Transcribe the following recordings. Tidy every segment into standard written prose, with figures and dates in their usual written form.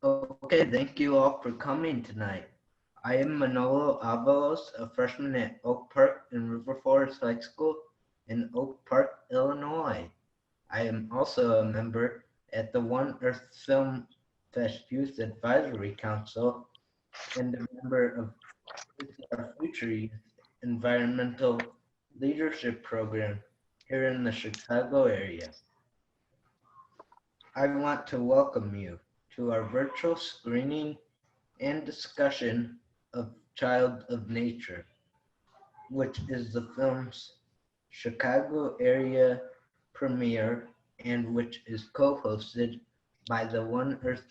Okay, thank you all for coming tonight. I am Manolo Avalos, a freshman at Oak Park and River Forest High School in Oak Park, Illinois. I am also a member at the One Earth Film Fest Youth Advisory Council and a member of our Future Youth Environmental Leadership Program here in the Chicago area. I want to welcome you to our virtual screening and discussion of Child of Nature, which is the film's Chicago area premiere and which is co-hosted by the One Earth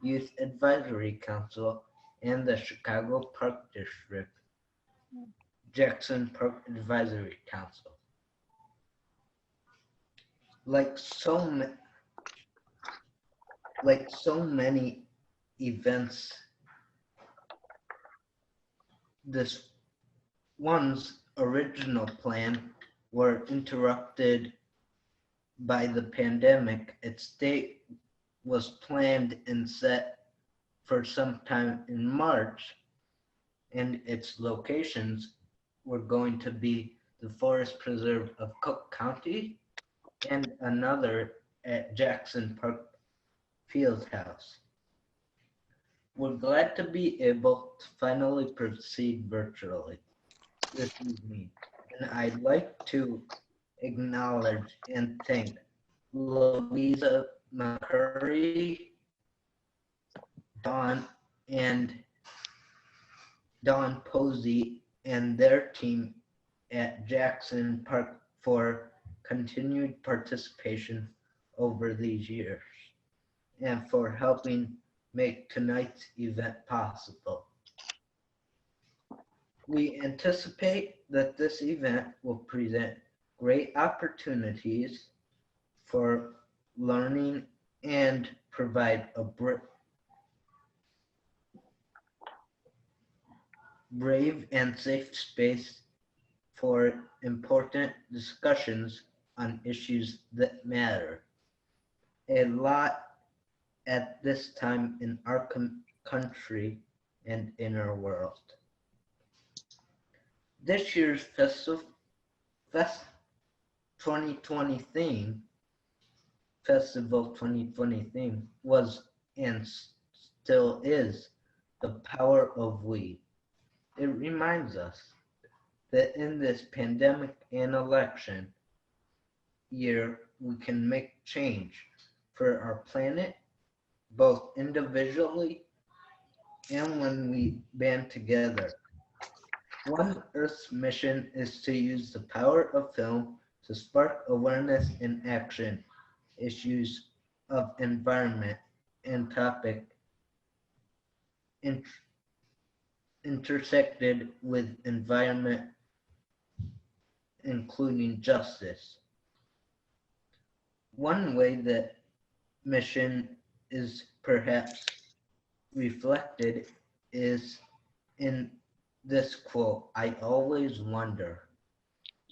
Youth Advisory Council and the Chicago Park District Jackson Park Advisory Council. Like so many events, this one's original plan were interrupted by the pandemic. Its date was planned and set for sometime in March, and its locations were going to be the Forest Preserve of Cook County and another at Jackson Park Field House. We're glad to be able to finally proceed virtually this evening, and I'd like to acknowledge and thank Louise Mccurry, Dawn Posey, and their team at Jackson Park for continued participation over these years and for helping make tonight's event possible. We anticipate that this event will present great opportunities for learning and provide a brave and safe space for important discussions on issues that matter a lot at this time in our country and in our world. This year's Fest 2020 theme, Festival 2020 theme was and still is the power of we. It reminds us that in this pandemic and election year, we can make change for our planet, both individually and when we band together. One Earth's mission is to use the power of film to spark awareness and action issues of environment and topic intersected with environment, including justice. One way that mission is perhaps reflected is in this quote, "I always wonder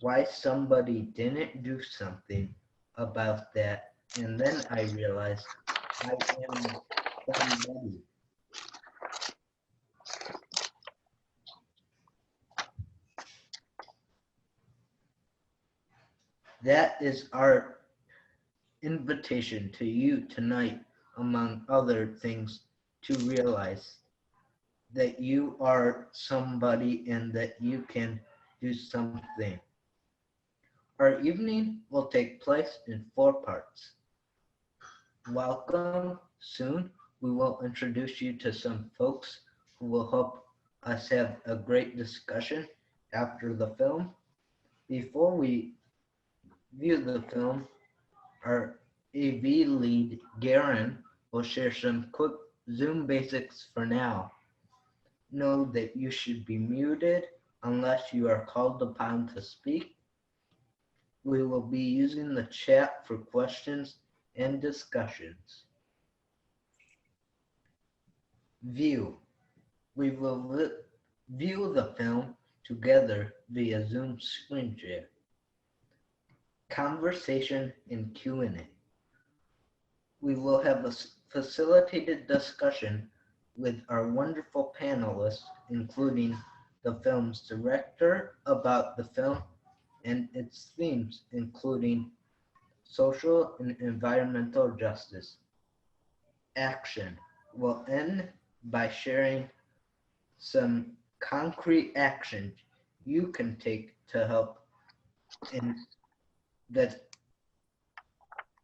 why somebody didn't do something about that, and then I realized I am somebody." That is our invitation to you tonight, among other things, to realize that you are somebody and that you can do something. Our evening will take place in 4 parts. Welcome. Soon we will introduce you to some folks who will help us have a great discussion after the film. Before we view the film, our AV lead, Garen, will share some quick Zoom basics for now. Know that you should be muted unless you are called upon to speak. We will be using the chat for questions and discussions. View. We will view the film together via Zoom screen share. Conversation and Q&A. We will have a facilitated discussion with our wonderful panelists, including the film's director about the film and its themes, including social and environmental justice. Action will end by sharing some concrete actions you can take to help in the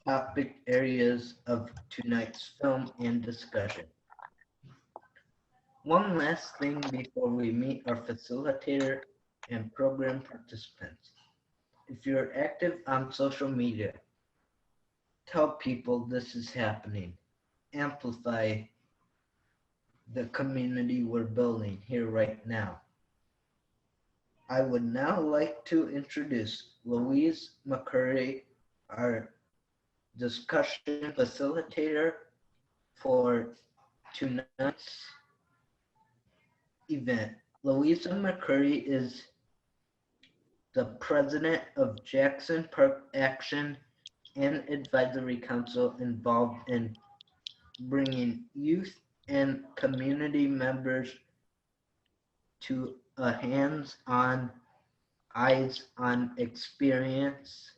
topic areas of tonight's film and discussion. One last thing before we meet our facilitator and program participants. If you're active on social media, tell people this is happening. Amplify the community we're building here right now. I would now like to introduce Louise Mccurry, our discussion facilitator for tonight's event. Louise Mccurry is the president of Jackson Park Action and Advisory Council, involved in bringing youth and community members to a hands-on, eyes-on experience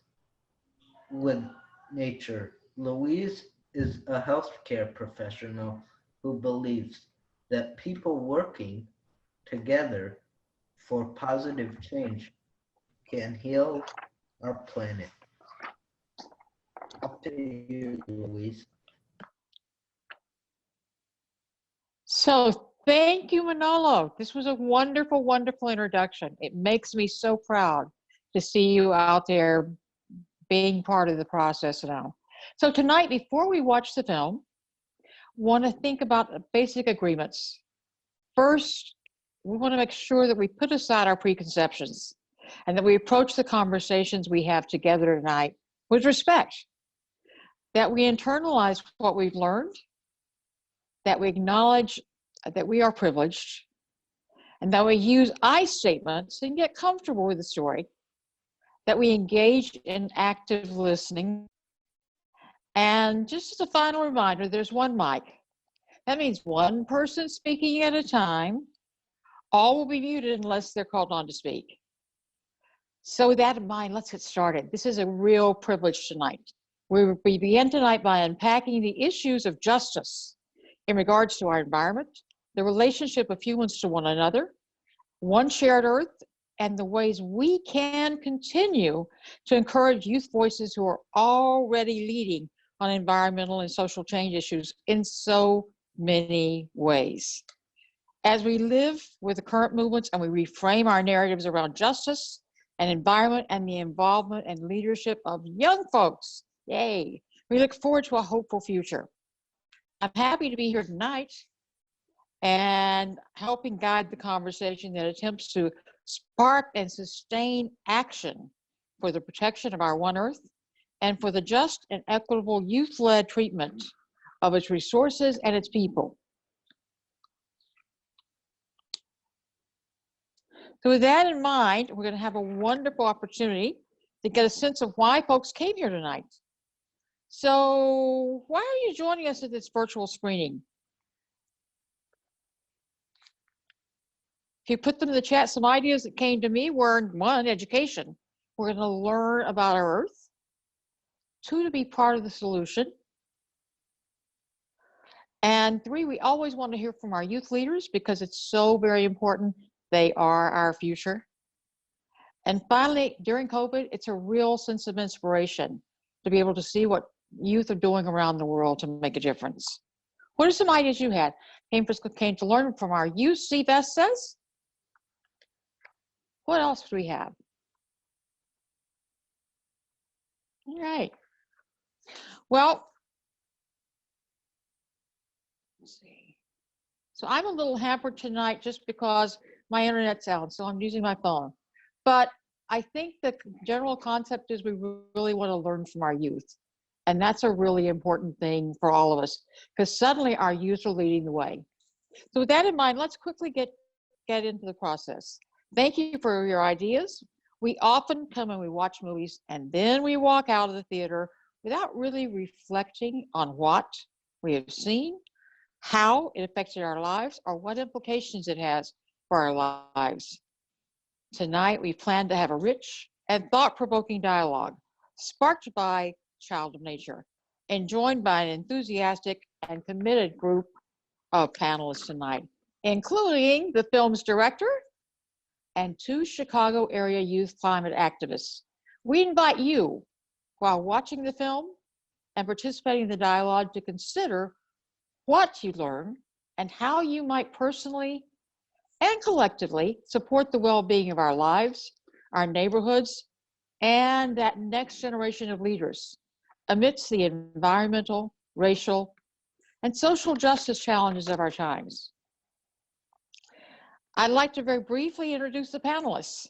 with nature. Louise is a healthcare professional who believes that people working together for positive change can heal our planet. Up to you, Louise. So thank you, Manolo. This was a wonderful, wonderful introduction. It makes me so proud to see you out there being part of the process now. So tonight, before we watch the film, want to think about basic agreements. First, we want to make sure that we put aside our preconceptions and that we approach the conversations we have together tonight with respect, that we internalize what we've learned, that we acknowledge that we are privileged, and that we use I statements and get comfortable with the story, that we engage in active listening. And just as a final reminder, there's one mic. That means one person speaking at a time. All will be muted unless they're called on to speak. So with that in mind, let's get started. This is a real privilege tonight. We begin tonight by unpacking the issues of justice in regards to our environment, the relationship of humans to one another, one shared earth, and the ways we can continue to encourage youth voices who are already leading on environmental and social change issues in so many ways. As we live with the current movements and we reframe our narratives around justice and environment and the involvement and leadership of young folks, yay, we look forward to a hopeful future. I'm happy to be here tonight and helping guide the conversation that attempts to spark and sustain action for the protection of our One Earth and for the just and equitable youth-led treatment of its resources and its people. So with that in mind, we're going to have a wonderful opportunity to get a sense of why folks came here tonight. So why are you joining us at this virtual screening? If you put them in the chat, some ideas that came to me were, one, education. We're going to learn about our Earth. Two, to be part of the solution. And three, we always want to hear from our youth leaders because it's so very important. They are our future. And finally, during COVID, it's a real sense of inspiration to be able to see what youth are doing around the world to make a difference. What are some ideas you had? Came to learn from our youth, Steve S. says. What else do we have? All right. Well, let's see. So I'm a little hampered tonight just because my internet's out, so I'm using my phone. But I think the general concept is we really want to learn from our youth. And that's a really important thing for all of us, because suddenly our youth are leading the way. So with that in mind, let's quickly get into the process. Thank you for your ideas. We often come and we watch movies and then we walk out of the theater without really reflecting on what we have seen, how it affected our lives, or what implications it has for our lives. Tonight, we plan to have a rich and thought-provoking dialogue sparked by Child of Nature and joined by an enthusiastic and committed group of panelists tonight, including the film's director and 2 Chicago area youth climate activists. We invite you, while watching the film and participating in the dialogue, to consider what you learn and how you might personally and collectively support the well-being of our lives, our neighborhoods, and that next generation of leaders amidst the environmental, racial, and social justice challenges of our times. I'd like to very briefly introduce the panelists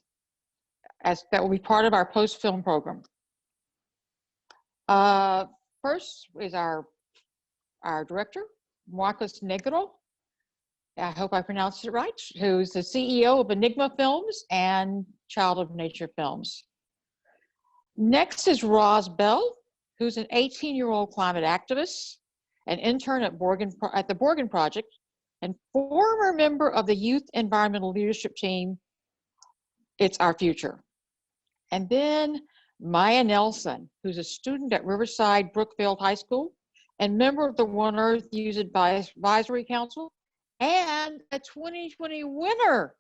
as that will be part of our post-film program. First is our director, Marcos Negrao. I hope I pronounced it right, who's the CEO of Enigma Films and Child of Nature Films. Next is Roz Biele, who's an 18-year-old climate activist, an intern at the Borgen Project, and former member of the Youth Environmental Leadership Team, It's Our Future. And then Maia Nelson, who's a student at Riverside Brookfield High School and member of the One Earth Youth Advisory Council and a 2020 winner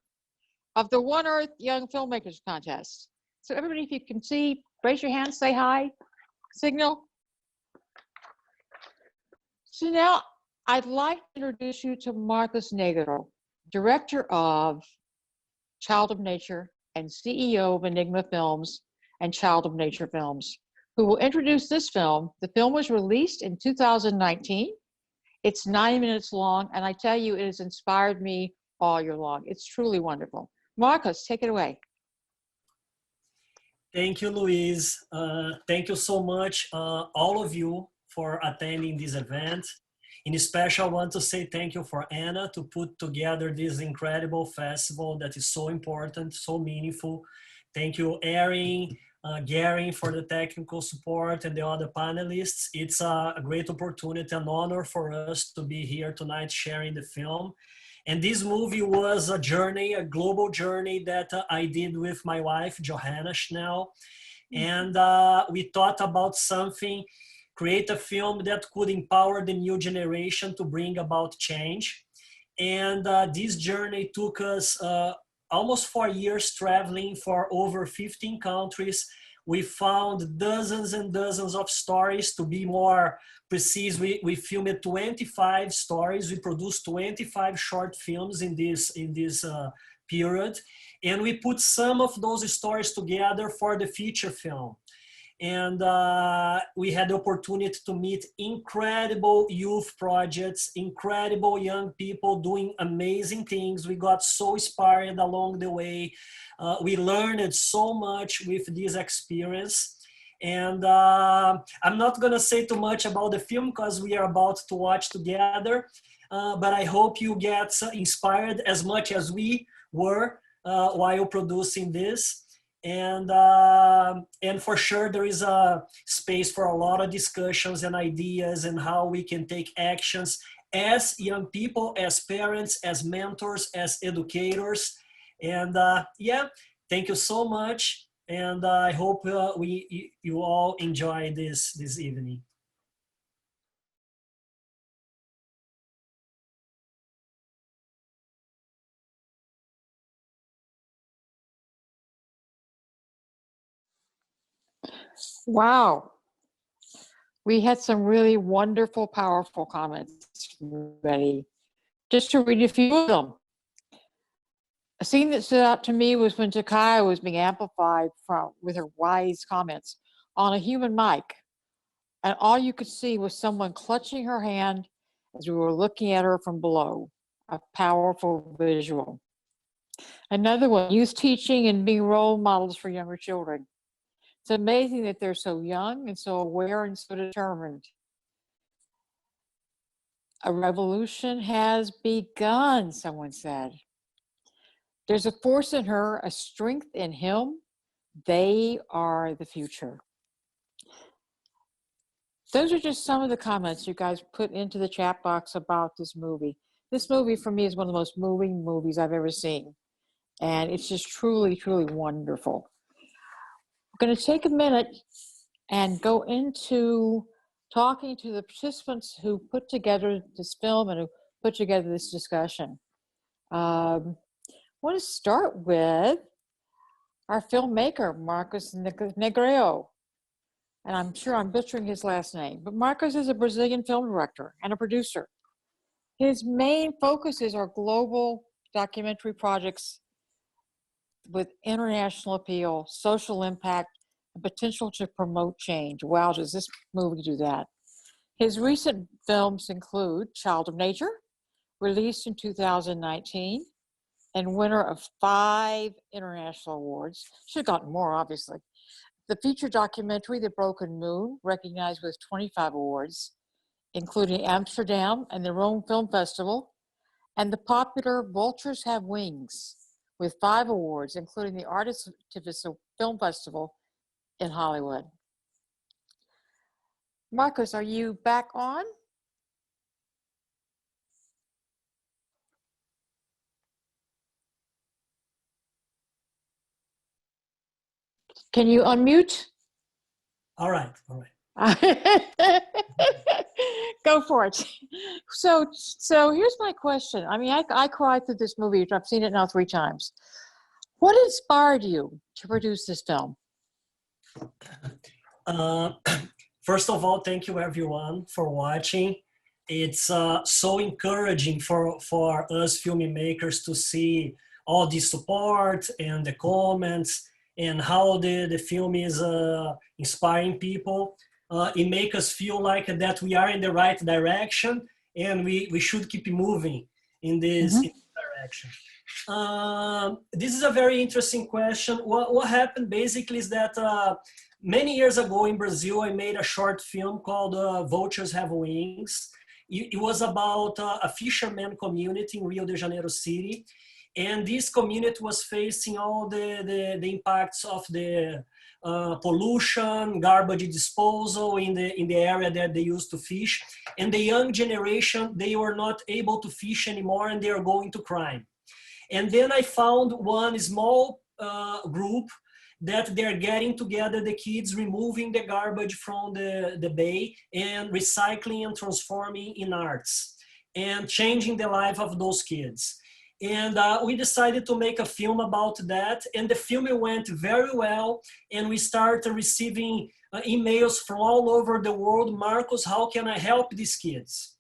of the One Earth Young Filmmakers Contest. So everybody, if you can see, raise your hand, say hi, signal. So now I'd like to introduce you to Marcos Negrao, Director of Child of Nature and CEO of Enigma Films and Child of Nature Films, who will introduce this film. The film was released in 2019. It's 90 minutes long, and I tell you, it has inspired me all year long. It's truly wonderful. Marcos, take it away. Thank you, Louise. Thank you so much, all of you, for attending this event. In special, I want to say thank you for Anna to put together this incredible festival that is so important, so meaningful. Thank you, Erin, Gary, for the technical support, and the other panelists. It's a great opportunity, an honor for us to be here tonight sharing the film. And this movie was a journey, a global journey that I did with my wife, Johanna Schnell. And we thought about something, create a film that could empower the new generation to bring about change. And this journey took us almost 4 years traveling for over 15 countries. We found dozens and dozens of stories. To be more precise, we filmed 25 stories. We produced 25 short films in this period. And we put some of those stories together for the feature film. And we had the opportunity to meet incredible youth projects, incredible young people doing amazing things. We got so inspired along the way. We learned so much with this experience. And I'm not gonna say too much about the film because we are about to watch together, but I hope you get inspired as much as we were while producing this. And for sure there is a space for a lot of discussions and ideas and how we can take actions as young people, as parents, as mentors, as educators. And yeah, thank you so much, and I hope you all enjoy this evening. Wow. We had some really wonderful, powerful comments ready. Just to read a few of them. A scene that stood out to me was when Takaya was being amplified with her wise comments on a human mic. And all you could see was someone clutching her hand as we were looking at her from below. A powerful visual. Another one, youth teaching and being role models for younger children. It's amazing that they're so young and so aware and so determined. A revolution has begun, someone said. There's a force in her, a strength in him. They are the future. Those are just some of the comments you guys put into the chat box about this movie. This movie for me is one of the most moving movies I've ever seen. And it's just truly, truly wonderful. I'm going to take a minute and go into talking to the participants who put together this film and who put together this discussion. I want to start with our filmmaker, Marcos Negrao. And I'm sure I'm butchering his last name, but Marcos is a Brazilian film director and a producer. His main focuses are global documentary projects with international appeal, social impact, and potential to promote change. Wow, does this movie do that? His recent films include Child of Nature, released in 2019, and winner of 5 international awards. Should have gotten more, obviously. The feature documentary, The Broken Moon, recognized with 25 awards, including Amsterdam and the Rome Film Festival, and the popular Vultures Have Wings, with 5 awards, including the Artists Film Festival in Hollywood. Marcos, are you back on? Can you unmute? All right, all right. Go for it. So here's my question. I mean, I cried through this movie. I've seen it now 3 times. What inspired you to produce this film? First of all, thank you everyone for watching. It's so encouraging for us filmmakers to see all the support and the comments and how the film is inspiring people. It makes us feel like that we are in the right direction and we should keep moving in this direction. This is a very interesting question. What happened basically is that many years ago in Brazil, I made a short film called Vultures Have Wings. It was about a fisherman community in Rio de Janeiro city. And this community was facing all the impacts of the pollution, garbage disposal in the area that they used to fish. And the young generation, they were not able to fish anymore and they are going to crime. And then I found one small group that they're getting together, the kids, removing the garbage from the bay and recycling and transforming in arts and changing the life of those kids. And we decided to make a film about that. And the film went very well. And we started receiving emails from all over the world. Marcos, how can I help these kids?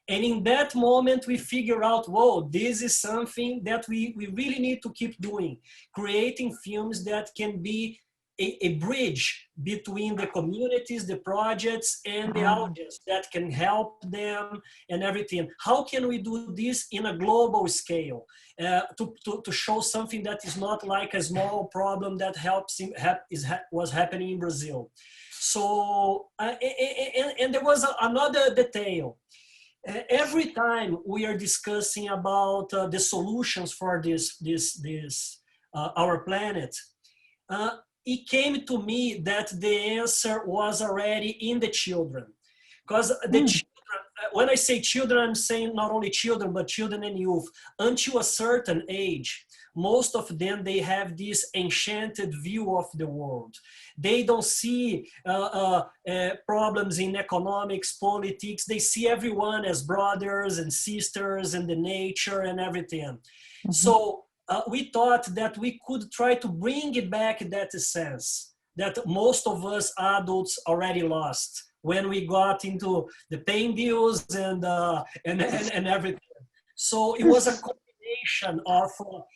And in that moment, we figure out, whoa, this is something that we really need to keep doing. Creating films that can be a bridge between the communities, the projects, and the audience that can help them and everything. How can we do this in a global scale to show something that is not like a small problem that was happening in Brazil? So, and there was another detail. Every time we are discussing about the solutions for our planet, it came to me that the answer was already in the children. Because the children, when I say children, I'm saying not only children, but children and youth. Until a certain age, most of them, they have this enchanted view of the world. They don't see problems in economics, politics. They see everyone as brothers and sisters and the nature and everything. So we thought that we could try to bring it back that sense that most of us adults already lost when we got into the paying bills and everything. So it was a combination of,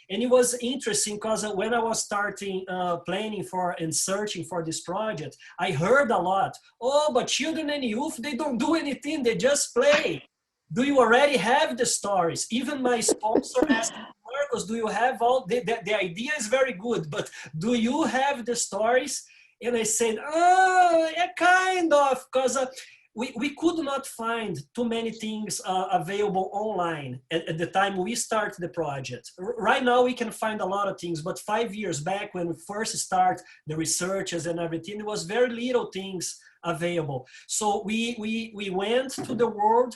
and it was interesting because when I was starting planning for and searching for this project, I heard a lot, oh, but children and youth, they don't do anything, they just play. Do you already have the stories? Even my sponsor asked, Marcos, do you have all, the idea is very good, but do you have the stories? And I said, yeah, kind of, because we could not find too many things available online at the time we started the project. Right now we can find a lot of things, but 5 years back when we first started the researches and everything, there was very little things available. So we went to the world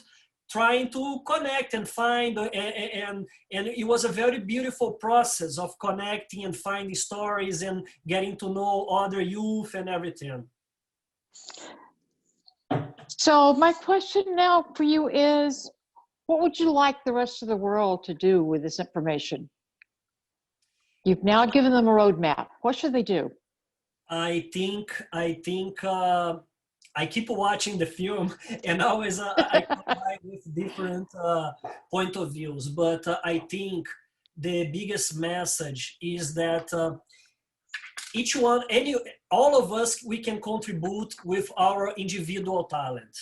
trying to connect and find, and it was a very beautiful process of connecting and finding stories and getting to know other youth and everything. So my question now for you is, what would you like the rest of the world to do with this information? You've now given them a roadmap. What should they do? I think I keep watching the film and always I combine with different point of views, but I think the biggest message is that each one, all of us, we can contribute with our individual talent.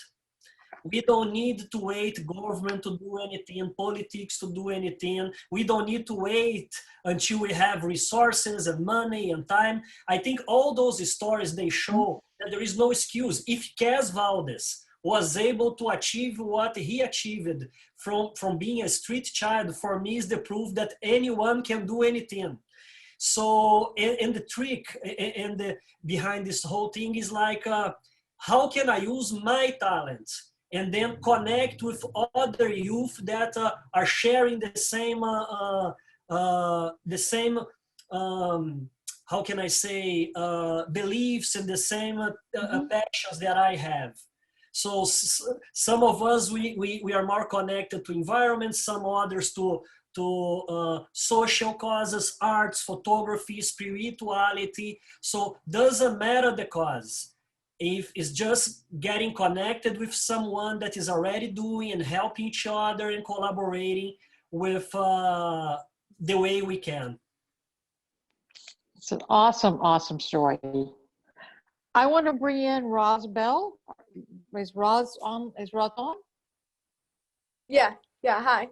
We don't need to wait government to do anything, politics to do anything. We don't need to wait until we have resources and money and time. I think all those stories, they show that there is no excuse. If Cas Valdez was able to achieve what he achieved from being a street child, for me is the proof that anyone can do anything. So, and the trick and behind this whole thing is like, how can I use my talent and then connect with other youth that are sharing the same, how can I say, beliefs and the same passions that I have. So some of us, we are more connected to environment, some others to social causes, arts, photography, spirituality. So doesn't matter the cause. If it's just getting connected with someone that is already doing and helping each other and collaborating with the way we can. It's an awesome, awesome story. I want to bring in Roz Biele. Is Roz on? Yeah, hi.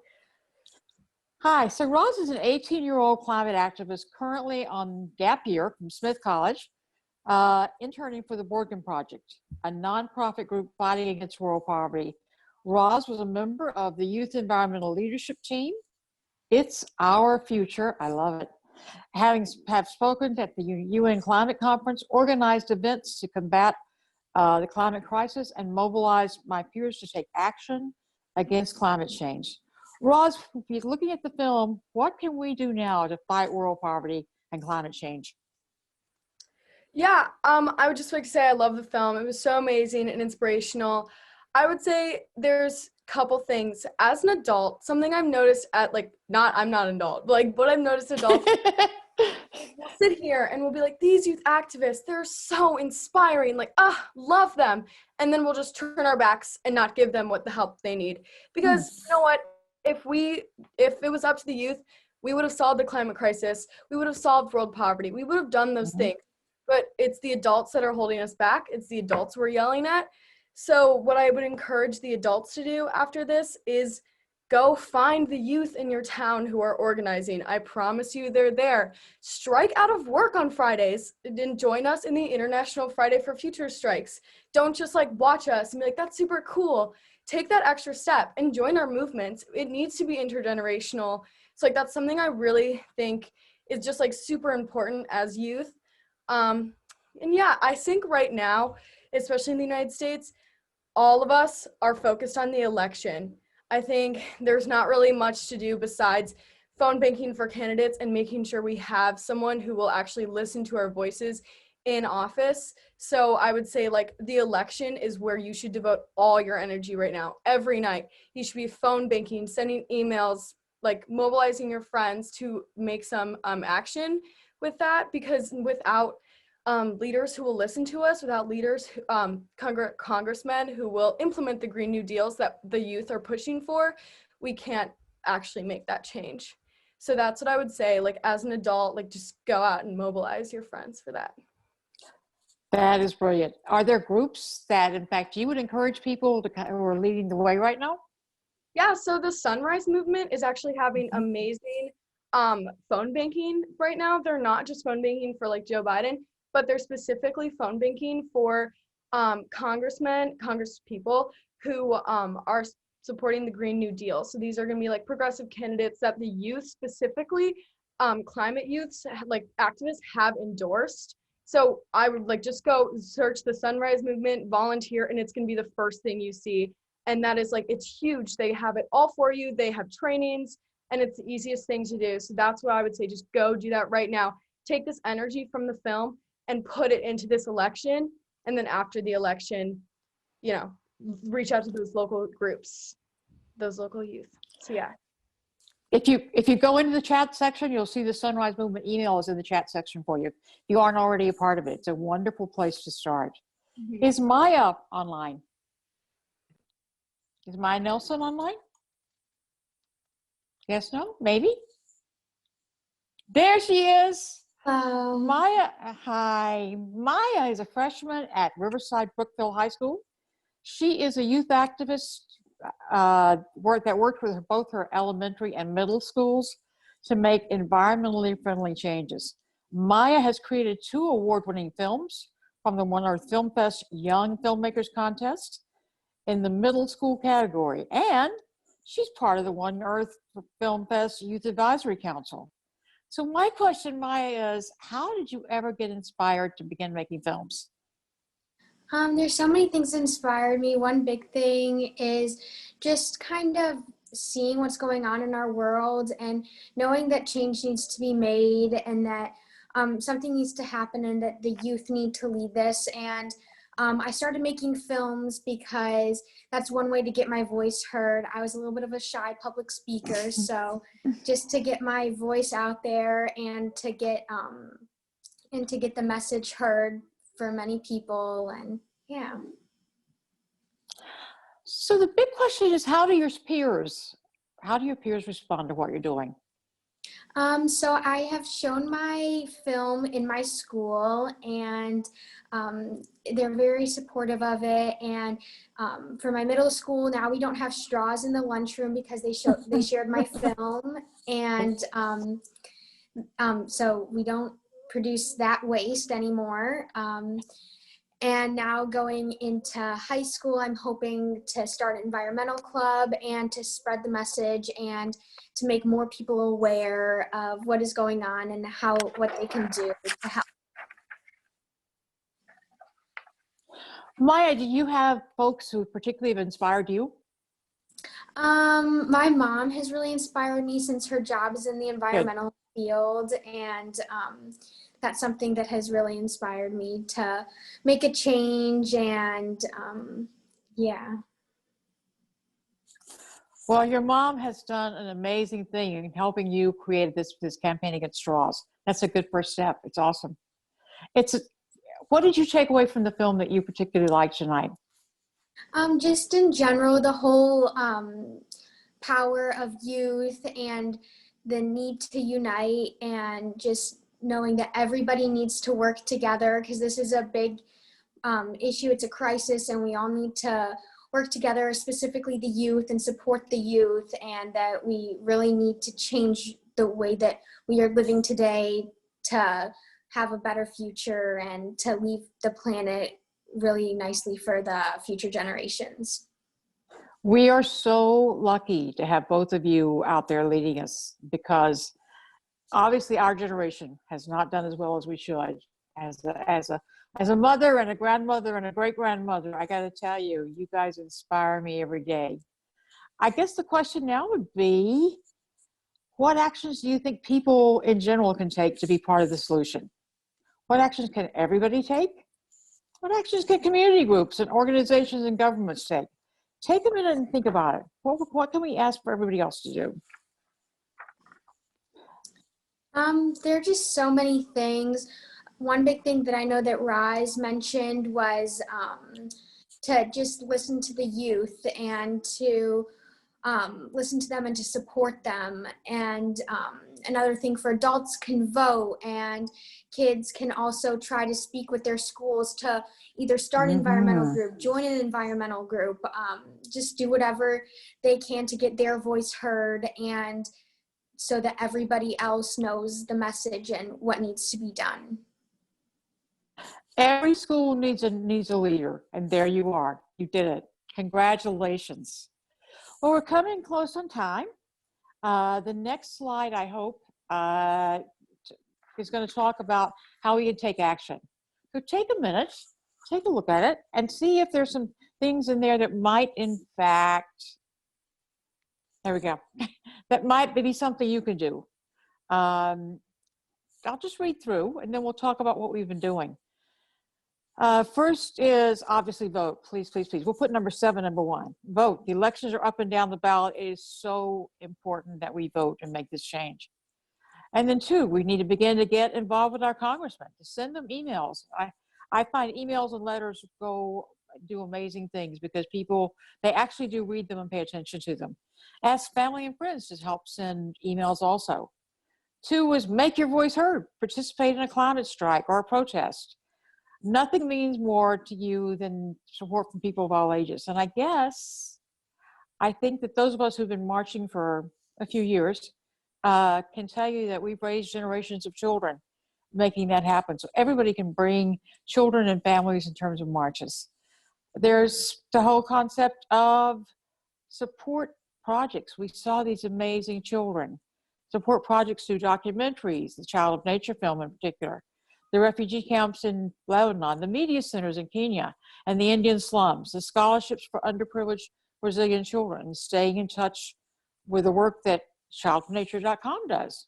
Hi, so Roz is an 18-year-old climate activist currently on gap year from Smith College, interning for the Boardman Project, a nonprofit group fighting against rural poverty. Roz was a member of the Youth Environmental Leadership Team. It's our future. I love it. Have spoken at the UN Climate Conference, organized events to combat the climate crisis, and mobilized my peers to take action against climate change. Roz, if you're looking at the film, what can we do now to fight rural poverty and climate change? Yeah, I would just like to say I love the film. It was so amazing and inspirational. I would say there's a couple things. As an adult, something I've noticed at I'm not an adult, but what I've noticed adults, we'll sit here and we'll be like, these youth activists, they're so inspiring, love them. And then we'll just turn our backs and not give them what the help they need. Because you know what? If it was up to the youth, we would have solved the climate crisis. We would have solved world poverty. We would have done those things. But it's the adults that are holding us back. It's the adults we're yelling at. So what I would encourage the adults to do after this is go find the youth in your town who are organizing. I promise you they're there. Strike out of work on Fridays and join us in the International Friday for Future strikes. Don't just watch us and be like, that's super cool. Take that extra step and join our movements. It needs to be intergenerational. So that's something I really think is just super important as youth. And yeah, I think right now, especially in the United States, all of us are focused on the election. I think there's not really much to do besides phone banking for candidates and making sure we have someone who will actually listen to our voices in office. So I would say the election is where you should devote all your energy right now. Every night you should be phone banking, sending emails, mobilizing your friends to make some action with that, because without leaders who will listen to us, without leaders, congressmen who will implement the Green New Deals that the youth are pushing for, we can't actually make that change. So that's what I would say, as an adult, just go out and mobilize your friends for that. That is brilliant. Are there groups that, in fact, you would encourage people who are leading the way right now? Yeah, so the Sunrise Movement is actually having amazing phone banking right now. They're not just phone banking for Joe Biden, but they're specifically phone banking for congressmen, congresspeople who are supporting the Green New Deal. So these are going to be like progressive candidates that the youth, specifically climate youths, like activists, have endorsed. So I would like just go search the Sunrise Movement, volunteer, and it's going to be the first thing you see. And that is like, it's huge. They have it all for you. They have trainings, and it's the easiest thing to do. So that's what I would say. Just go do that right now. Take this energy from the film and put it into this election. And then after the election, you know, reach out to those local groups, those local youth. So yeah. If you go into the chat section, you'll see the Sunrise Movement email is in the chat section for you. If you aren't already a part of it, it's a wonderful place to start. Mm-hmm. Is Maia online? Is Maia Nelson online? Yes, no, maybe? There she is. Maia, hi. Maia is a freshman at Riverside Brookville High School. She is a youth activist that worked with both her elementary and middle schools to make environmentally friendly changes. Maia has created 2 award-winning films from the One Earth Film Fest Young Filmmakers Contest in the middle school category, and she's part of the One Earth Film Fest Youth Advisory Council. So my question, Maia, is how did you ever get inspired to begin making films? There's so many things that inspired me. One big thing is just kind of seeing what's going on in our world and knowing that change needs to be made and that something needs to happen and that the youth need to lead this. And I started making films because that's one way to get my voice heard. I was a little bit of a shy public speaker, so just to get my voice out there and to get the message heard for many people, and yeah. So the big question is, how do your peers respond to what you're doing? So I have shown my film in my school, and they're very supportive of it. And for my middle school, now we don't have straws in the lunchroom because they shared my film, and so we don't produce that waste anymore. And now going into high school, I'm hoping to start an environmental club and to spread the message and to make more people aware of what is going on and what they can do to help. Maia, do you have folks who particularly have inspired you? My mom has really inspired me since her job is in the environmental field, and that's something that has really inspired me to make a change, and yeah. Well, your mom has done an amazing thing in helping you create this campaign against straws. That's a good first step. It's awesome. What did you take away from the film that you particularly liked tonight? Just in general, the whole power of youth and the need to unite, and just knowing that everybody needs to work together because this is a big issue. It's a crisis, and we all need to work together, specifically the youth, and support the youth, and that we really need to change the way that we are living today to have a better future and to leave the planet really nicely for the future generations. We are so lucky to have both of you out there leading us, because obviously our generation has not done as well as we should. As a mother and a grandmother and a great-grandmother, I got to tell you, you guys inspire me every day. I guess the question now would be, what actions do you think people in general can take to be part of the solution? What actions can everybody take? What actions can community groups and organizations and governments take? Take a minute and think about it. What can we ask for everybody else to do? There are just so many things. One big thing that I know that Roz mentioned was to just listen to the youth and to listen to them and to support them. And another thing, for adults can vote, and kids can also try to speak with their schools to either start an environmental group, join an environmental group, just do whatever they can to get their voice heard, and so that everybody else knows the message and what needs to be done. Every school needs a leader, and there you are. You did it. Congratulations. Well, we're coming close on time. The next slide, I hope, is going to talk about how we can take action. So take a minute, take a look at it, and see if there's some things in there that might, in fact, there we go, that might be something you can do. I'll just read through, and then we'll talk about what we've been doing. First is obviously vote. Please, please, please. We'll put number 7, number 1. Vote. The elections are up and down the ballot. It is so important that we vote and make this change. And then 2, we need to begin to get involved with our congressmen, to send them emails. I find emails and letters do amazing things because people, they actually do read them and pay attention to them. Ask family and friends to help send emails also. 2 is make your voice heard. Participate in a climate strike or a protest. Nothing means more to you than support from people of all ages. And I think that those of us who've been marching for a few years can tell you that we've raised generations of children making that happen. So everybody can bring children and families in terms of marches. There's the whole concept of support projects. We saw these amazing children. Support projects through documentaries, the Child of Nature film in particular, the refugee camps in Lebanon, the media centers in Kenya, and the Indian slums, the scholarships for underprivileged Brazilian children, staying in touch with the work that childofnature.com does.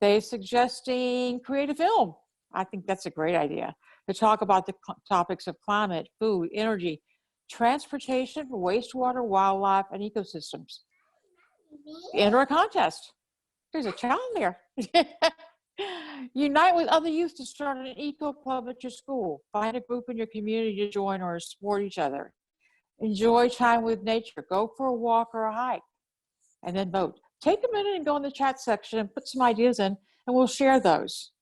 They're suggesting create a film. I think that's a great idea to talk about the topics of climate, food, energy, transportation, wastewater, wildlife, and ecosystems. Enter a contest. There's a child there. Unite with other youth to start an eco club at your school. Find a group in your community to join or support each other. Enjoy time with nature. Go for a walk or a hike. And then vote. Take a minute and go in the chat section and put some ideas in, and we'll share those.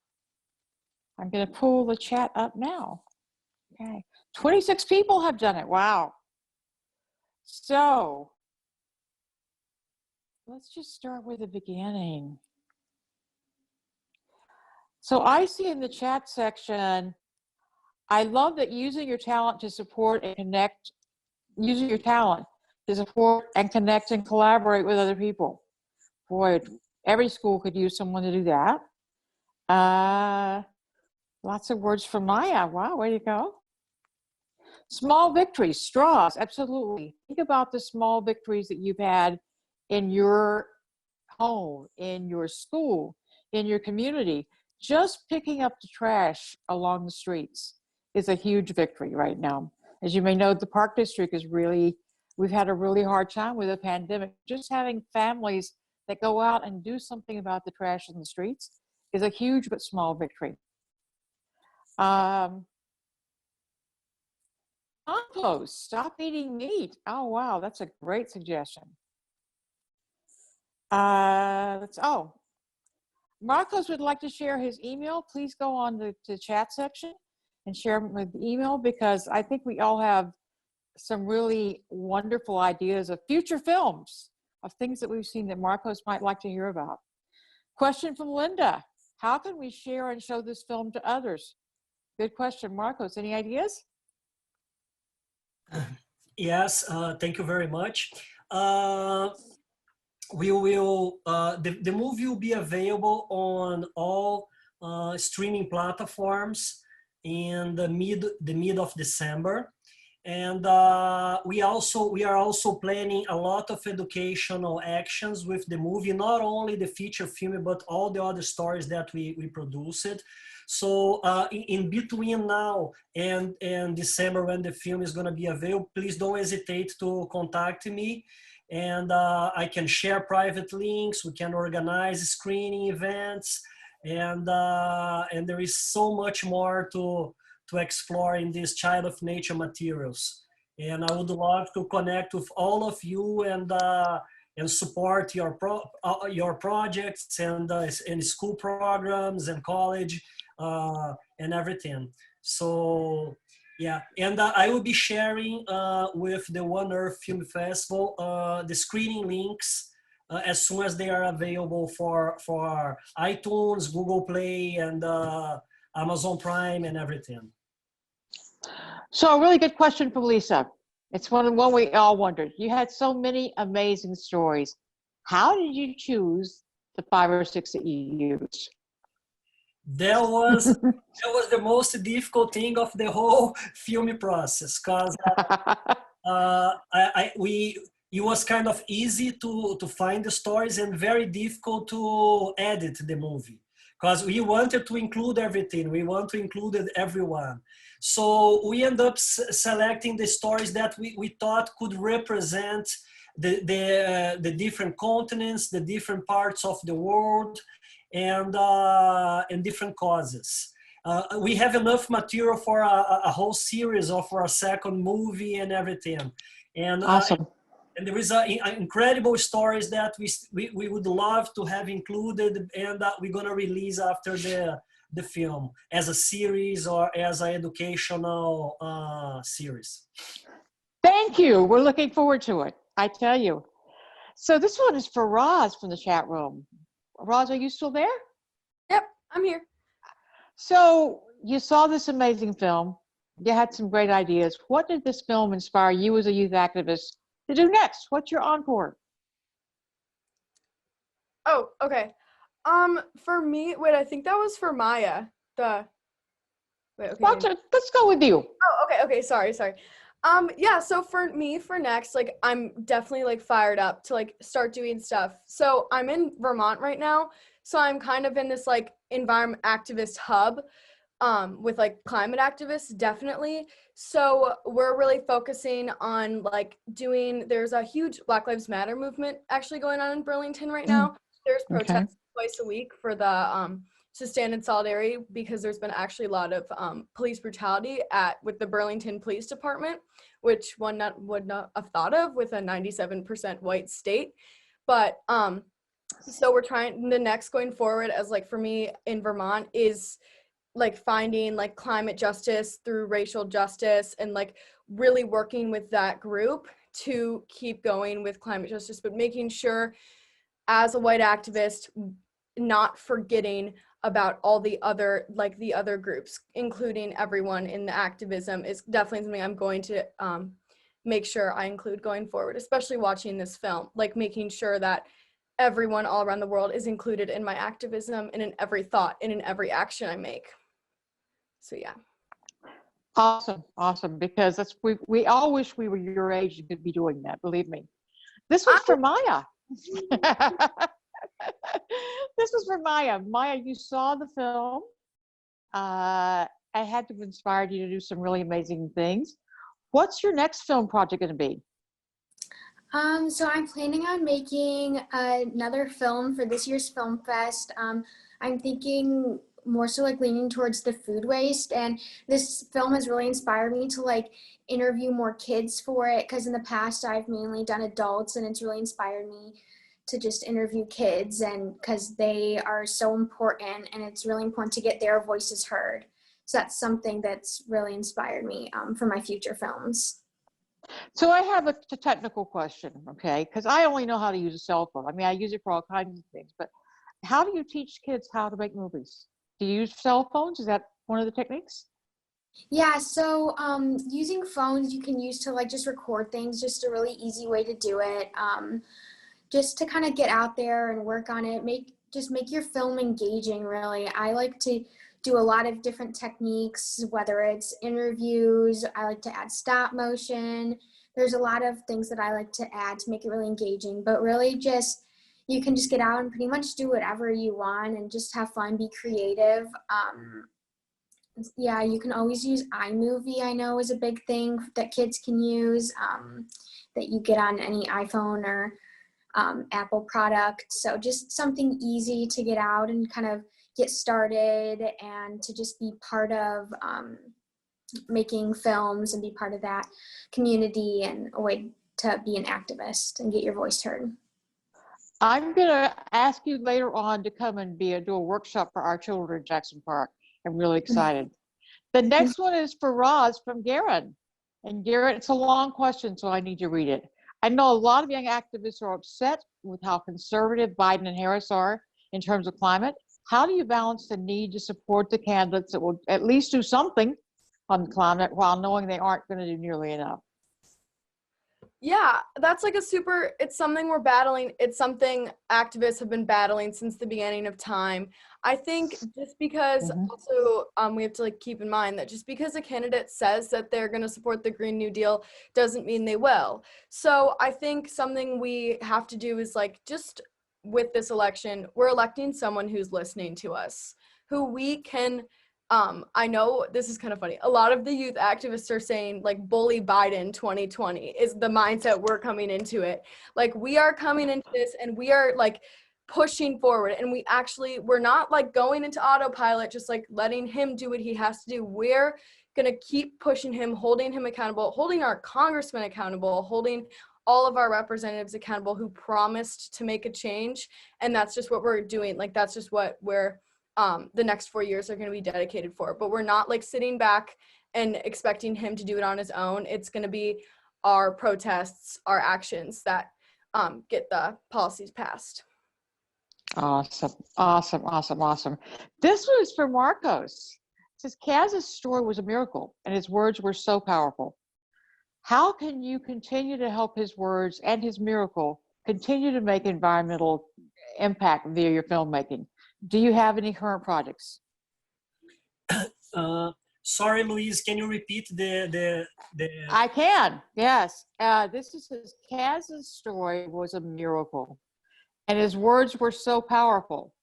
I'm going to pull the chat up now. Okay. 26 people have done it. Wow. So let's just start with the beginning. So I see in the chat section, I love that using your talent to support and connect, using your talent to support and connect and collaborate with other people. Boy, every school could use someone to do that. Lots of words from Maya. Wow, way to go. Small victories, straws, absolutely. Think about the small victories that you've had in your home, in your school, in your community. Just picking up the trash along the streets is a huge victory right now. As you may know, the Park District is really, we've had a really hard time with the pandemic. Just having families that go out and do something about the trash in the streets is a huge but small victory. Compost, stop eating meat. Oh, wow, that's a great suggestion. Marcos would like to share his email. Please go on the chat section and share with the email, because I think we all have some really wonderful ideas of future films, of things that we've seen that Marcos might like to hear about. Question from Linda. How can we share and show this film to others? Good question, Marcos. Any ideas? Yes, thank you very much. We will, the movie will be available on all streaming platforms in the mid of December. And we are also planning a lot of educational actions with the movie, not only the feature film, but all the other stories that we produced. So in between now and December, when the film is going to be available, please don't hesitate to contact me, and I can share private links. We can organize screening events, and there is so much more to explore in these Child of Nature materials. And I would love to connect with all of you and support your projects and school programs and college and everything. So yeah, and I will be sharing with the One Earth Film Festival the screening links as soon as they are available for iTunes, Google Play, and Amazon Prime and everything. So a really good question from Lisa. It's one we all wondered. You had so many amazing stories. How did you choose the 5 or 6 that you used? That was the most difficult thing of the whole film process, because it was kind of easy to find the stories and very difficult to edit the movie, because we wanted to include everything. We want to include everyone. So we end up selecting the stories that we thought could represent the different continents, the different parts of the world, and different causes. We have enough material for a whole series or for a second movie and everything. And awesome. And there is incredible stories that we would love to have included, and we're gonna release after the film as a series or as an educational series. Thank you. We're looking forward to it, I tell you. So this one is for Roz from the chat room. Roz, are you still there? Yep, I'm here. So you saw this amazing film. You had some great ideas. What did this film inspire you as a youth activist to do next? What's your encore? Oh, okay. For me, wait, I think that was for Maya. Okay. Let's go with you. Oh, okay, sorry. Yeah, so for me, for next, like, I'm definitely, like, fired up to, like, start doing stuff. So I'm in Vermont right now, so I'm kind of in this, like, environment activist hub, with, like, climate activists, definitely. So we're really focusing on, like, there's a huge Black Lives Matter movement actually going on in Burlington right now. There's protests twice a week for the, to stand in solidarity, because there's been actually a lot of police brutality with the Burlington Police Department, which one would not have thought of with a 97% white state. But so we're trying, the next going forward as, like, for me in Vermont is, like, finding, like, climate justice through racial justice, and, like, really working with that group to keep going with climate justice, but making sure as a white activist, not forgetting about all the other groups, including everyone in the activism, is definitely something I'm going to make sure I include going forward, especially watching this film, like, making sure that everyone all around the world is included in my activism and in every thought and in every action I make. So yeah. Awesome, because we all wish we were your age and could be doing that, believe me. This was for Maya. This was for Maya. Maya, you saw the film. I had to have inspired you to do some really amazing things. What's your next film project going to be? So I'm planning on making another film for this year's Film Fest. I'm thinking more so, like, leaning towards the food waste, and this film has really inspired me to, like, interview more kids for it, because in the past I've mainly done adults, and it's really inspired me to just interview kids, and because they are so important, and it's really important to get their voices heard. So that's something that's really inspired me for my future films. So I have a technical question, okay? Because I only know how to use a cell phone. I mean, I use it for all kinds of things, but how do you teach kids how to make movies? Do you use cell phones? Is that one of the techniques? Yeah, so using phones you can use to, like, just record things, just a really easy way to do it. Just to kind of get out there and work on it, make your film engaging, really. I like to do a lot of different techniques, whether it's interviews, I like to add stop motion. There's a lot of things that I like to add to make it really engaging, but really just, you can just get out and pretty much do whatever you want and just have fun, be creative. Yeah, you can always use iMovie, I know is a big thing that kids can use, that you get on any iPhone or Apple product. So just something easy to get out and kind of get started, and to just be part of making films and be part of that community, and a way to be an activist and get your voice heard. I'm going to ask you later on to come and do a workshop for our children in Jackson Park. I'm really excited. The next one is for Roz from Garrett. And Garrett, it's a long question, so I need to read it. I know a lot of young activists are upset with how conservative Biden and Harris are in terms of climate. How do you balance the need to support the candidates that will at least do something on climate while knowing they aren't going to do nearly enough? Yeah, that's like it's something we're battling. It's something activists have been battling since the beginning of time. I think just because also we have to like keep in mind that just because a candidate says that they're going to support the Green New Deal doesn't mean they will. So I think something we have to do is like just with this election, we're electing someone who's listening to us, who we can I know this is kind of funny. A lot of the youth activists are saying like bully Biden 2020 is the mindset we're coming into it. Like we are coming into this and we are like pushing forward, and we're not like going into autopilot, just like letting him do what he has to do. We're going to keep pushing him, holding him accountable, holding our congressmen accountable, holding all of our representatives accountable who promised to make a change. And that's just what we're doing. Like that's just what we're the next 4 years are going to be dedicated for. But we're not like sitting back and expecting him to do it on his own. It's going to be our protests, our actions that get the policies passed. Awesome, awesome, awesome, awesome. This was for Marcos. It says, Kaz's story was a miracle and his words were so powerful. How can you continue to help his words and his miracle continue to make environmental impact via your filmmaking? Do you have any current projects? Sorry, Louise, can you repeat the... I can, yes. This is his, Kaz's story was a miracle and his words were so powerful.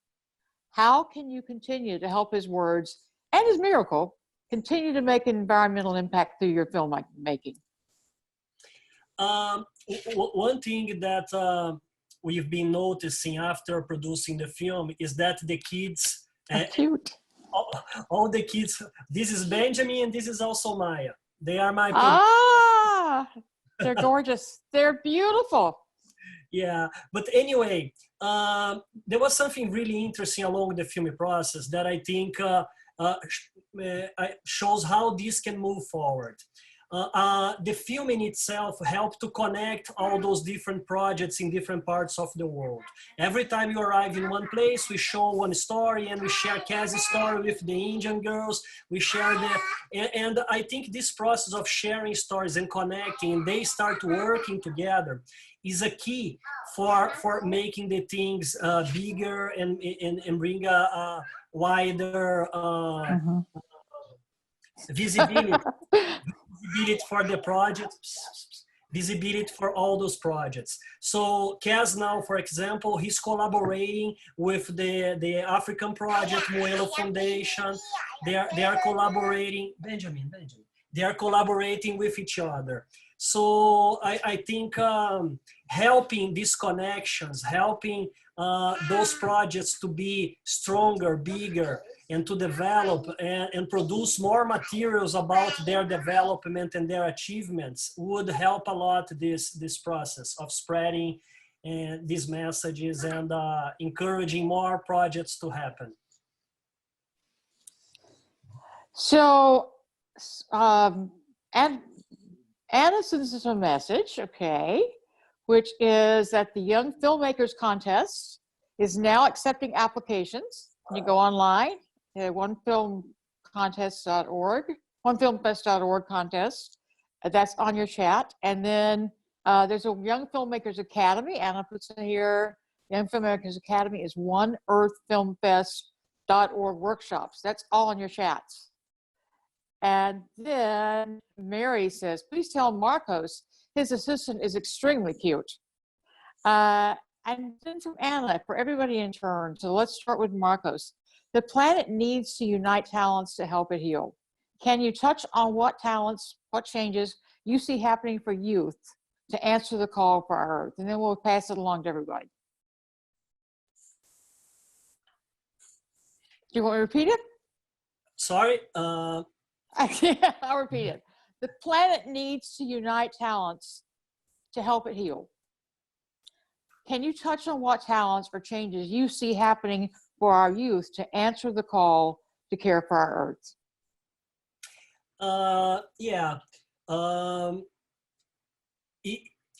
How can you continue to help his words and his miracle continue to make an environmental impact through your filmmaking? One thing that we've been noticing after producing the film is that the kids, Cute. all the kids, this is Benjamin and this is also Maia. They are my They're gorgeous. They're beautiful. Yeah, but anyway, there was something really interesting along the filming process that I think shows how this can move forward. The film in itself helped to connect all those different projects in different parts of the world. Every time you arrive in one place, we show one story and we share Kaz's story with the Indian girls. We share and I think this process of sharing stories and connecting, they start working together, is a key for making the things bigger and bring a wider visibility. Visibility for the project, visibility for all those projects. So Kaz now, for example, he's collaborating with the African Project, Moelo Foundation. They are collaborating, Benjamin. They are collaborating with each other. So I think helping these connections, helping those projects to be stronger, bigger, and to develop and produce more materials about their development and their achievements would help a lot this process of spreading these messages and encouraging more projects to happen. So, and Anna sends us a message, okay, which is that the Young Filmmakers Contest is now accepting applications. You go online, onefilmfest.org contest. That's on your chat. And then there's a Young Filmmakers Academy. Anna puts in here, Young Filmmakers Academy is oneearthfilmfest.org workshops. That's all on your chats. And then Mary says, please tell Marcos his assistant is extremely cute. And then from Anna, for everybody in turn. So let's start with Marcos. The planet needs to unite talents to help it heal. Can you touch on what changes you see happening for youth to answer the call for our Earth? And then we'll pass it along to everybody. Do you want me to repeat it? Sorry? I'll repeat it. The planet needs to unite talents to help it heal. Can you touch on what talents or changes you see happening for our youth to answer the call to care for our Earth?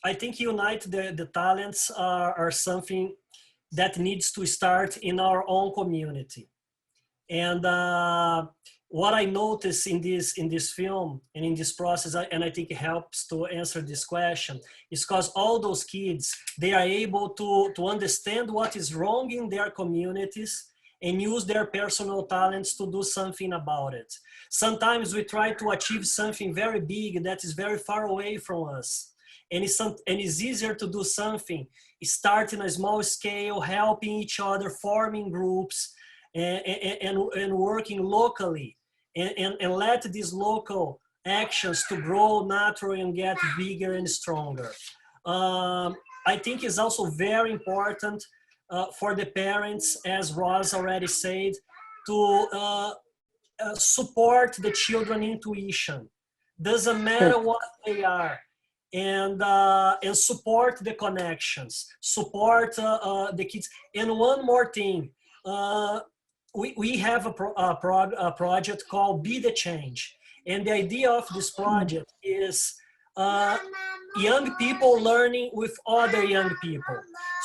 I think unite the talents are something that needs to start in our own community. And what I noticed in this film and in this process, and I think it helps to answer this question, is because all those kids, they are able to understand what is wrong in their communities and use their personal talents to do something about it. Sometimes we try to achieve something very big that is very far away from us. And it's easier to do something, start in a small scale, helping each other, forming groups, and working locally, and let these local actions to grow naturally and get bigger and stronger. I think it's also very important for the parents, as Roz already said, to support the children intuition. Doesn't matter what they are. And support the connections, support the kids. And one more thing, we have a project called Be the Change. And the idea of this project is young people learning with other young people.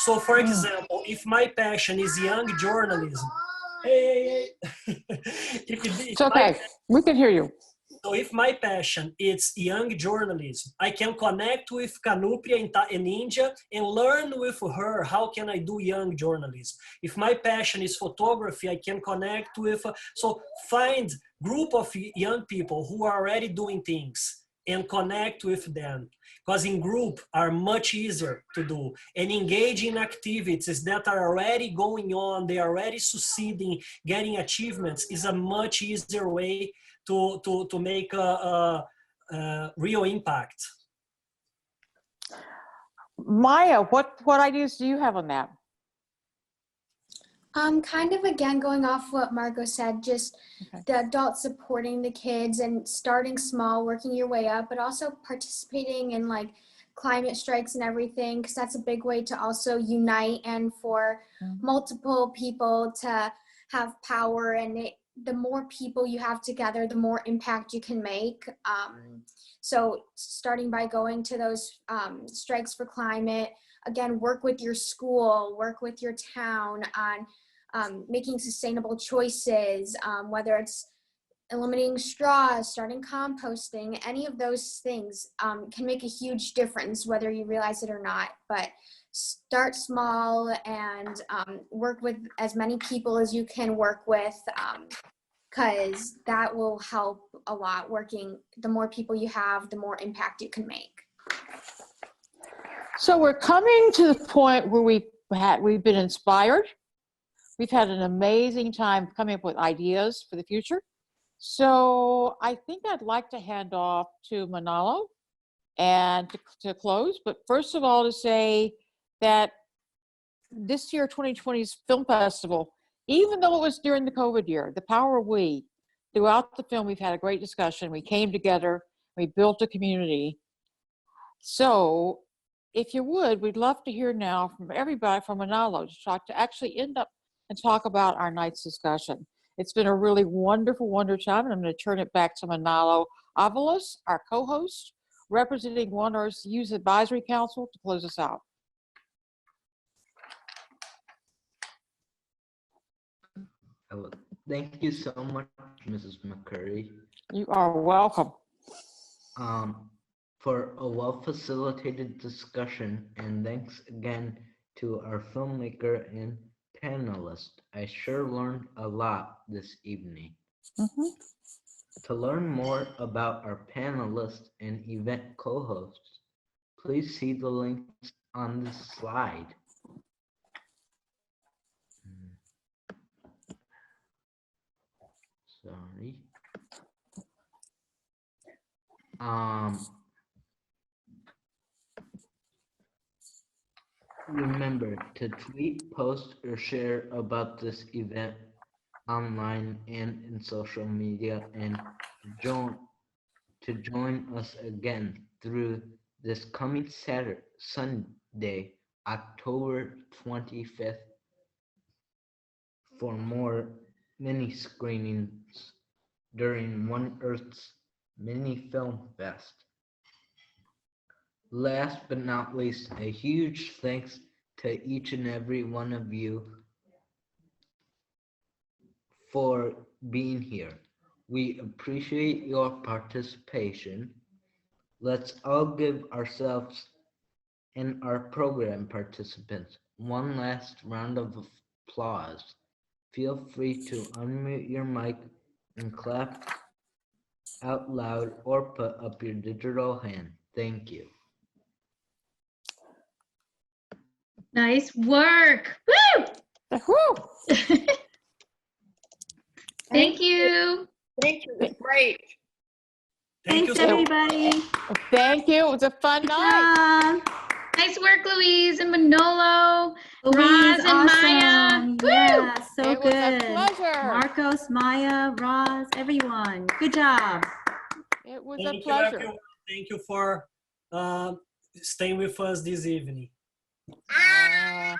So for example, if my passion is young journalism, It's okay, we can hear you. So if my passion is young journalism, I can connect with Kanupria in India and learn with her how can I do young journalism. If my passion is photography, I can connect with, so find group of young people who are already doing things and connect with them. Because in group are much easier to do, and engage in activities that are already going on, they are already succeeding, getting achievements is a much easier way to make a real impact. Maya, what ideas do you have on that? Kind of again, going off what Marco said, just the adults supporting the kids and starting small, working your way up, but also participating in like climate strikes and everything, because that's a big way to also unite and for multiple people to have power. And the more people you have together, the more impact you can make. So starting by going to those strikes for climate, again, work with your school, work with your town on making sustainable choices, whether it's eliminating straws, starting composting, any of those things can make a huge difference, whether you realize it or not. But start small and work with as many people as you can work with, because that will help a lot. Working, the more people you have, the more impact you can make. So we're coming to the point where we've been inspired. We've had an amazing time coming up with ideas for the future. So I think I'd like to hand off to Manalo and to close. But first of all, to say that this year, 2020's Film Festival, even though it was during the COVID year, the power of we, throughout the film, we've had a great discussion. We came together, we built a community. So if you would, we'd love to hear now from everybody from Manalo to actually end up and talk about our night's discussion. It's been a really wonderful, wonderful time, and I'm going to turn it back to Manalo Avalos, our co-host, representing One Earth's Youth Advisory Council, to close us out. Thank you so much, Mrs. McCurry. You are welcome. For a well-facilitated discussion, and thanks again to our filmmaker and panelist. I sure learned a lot this evening. To learn more about our panelists and event co-hosts, please see the links on this slide. Sorry. Remember to tweet, post, or share about this event online and in social media, and to join us again through this coming Sunday, October 25th, for more mini screenings during One Earth's Mini Film Fest. Last but not least, a huge thanks to each and every one of you for being here. We appreciate your participation. Let's all give ourselves and our program participants one last round of applause. Feel free to unmute your mic and clap out loud or put up your digital hand. Thank you. Nice work. Woo! Woo! Thank you. Thank you. It was great. Thank you Thanks, so much. everybody. Thank you. It was a fun Good night. job. Nice work, Louise and Manolo. Louise, Roz and Maya. awesome. Woo! Yeah, so It was good. a pleasure. Marcos, Maya, Roz, everyone. Good job. It was a Thank you, pleasure. everyone. Thank you for staying with us this evening. Bye.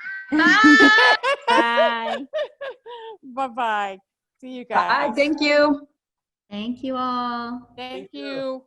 Bye. Bye-bye. See you Bye. guys. Thank you. Thank you all. Thank Thank you. you.